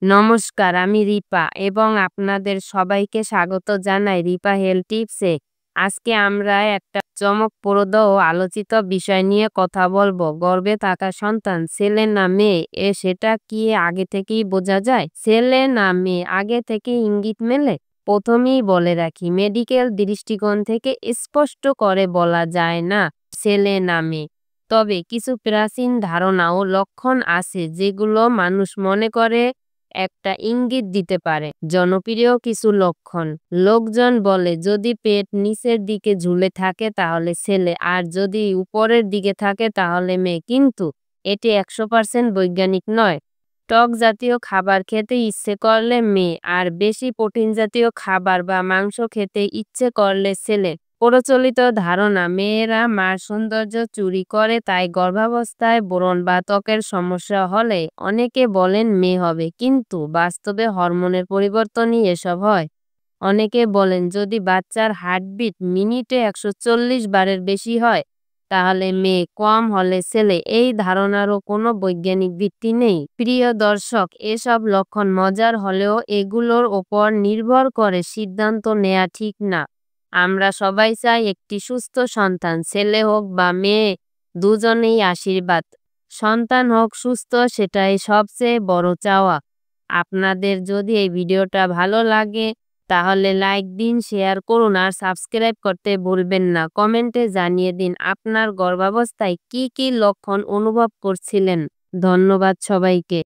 নমস্কার, আমি রিপা এবং আপনাদের সবাইকে স্বাগত জানাই রিপা হেলথ টিপসে। আজকে আমরা একটা চমকপ্রদ ও আলোচিত বিষয় নিয়ে কথা বলবো। গর্ভে থাকা সন্তান ছেলে না মেয়ে সেটা কি আগে থেকেই বোঝা যায়? ছেলে না মেয়ে আগে থেকে ইঙ্গিত মেলে? প্রথমেই বলে রাখি, মেডিকেল দৃষ্টিকোণ থেকে স্পষ্ট করে বলা যায় না ছেলে না মেয়ে। তবে কিছু প্রাচীন ধারণা ও লক্ষণ আছে যেগুলো মানুষ মনে করে একটা ইঙ্গিত দিতে পারে। জনপ্রিয় কিছু লক্ষণ: লোকজন বলে যদি পেট নিচের দিকে ঝুলে থাকে তাহলে ছেলে, আর যদি উপরের দিকে থাকে তাহলে মেয়ে, কিন্তু এটি 100% বৈজ্ঞানিক নয়। টক জাতীয় খাবার খেতে ইচ্ছে করলে মেয়ে, আর বেশি প্রোটিন জাতীয় খাবার বা মাংস খেতে ইচ্ছে করলে ছেলে। প্রচলিত ধারণা, মেয়েরা মার সৌন্দর্য চুরি করে, তাই গর্ভাবস্থায় ব্রণ বা ত্বকের সমস্যা হলে অনেকে বলেন মেয়ে হবে, কিন্তু বাস্তবে হরমোনের পরিবর্তনই এসব হয়। অনেকে বলেন যদি বাচ্চার হার্টবিট মিনিটে 140 বারের বেশি হয় তাহলে মেয়ে, কম হলে ছেলে। এই ধারণারও কোনো বৈজ্ঞানিক ভিত্তি নেই। প্রিয় দর্শক, এসব লক্ষণ মজার হলেও এগুলোর ওপর নির্ভর করে সিদ্ধান্ত নেওয়া ঠিক না। আমরা সবাই চাই একটি সুস্থ সন্তান, ছেলে হোক বা মেয়ে, দুজনেই আশীর্বাদ। সন্তান হোক সুস্থ, সেটাই সবচেয়ে বড় চাওয়া। আপনাদের যদি এই ভিডিওটা ভালো লাগে তাহলে লাইক দিন, শেয়ার করুন আর সাবস্ক্রাইব করতে ভুলবেন না। কমেন্টে জানিয়ে দিন আপনার গর্ভাবস্থায় কি কি লক্ষণ অনুভব করছিলেন। ধন্যবাদ সবাইকে।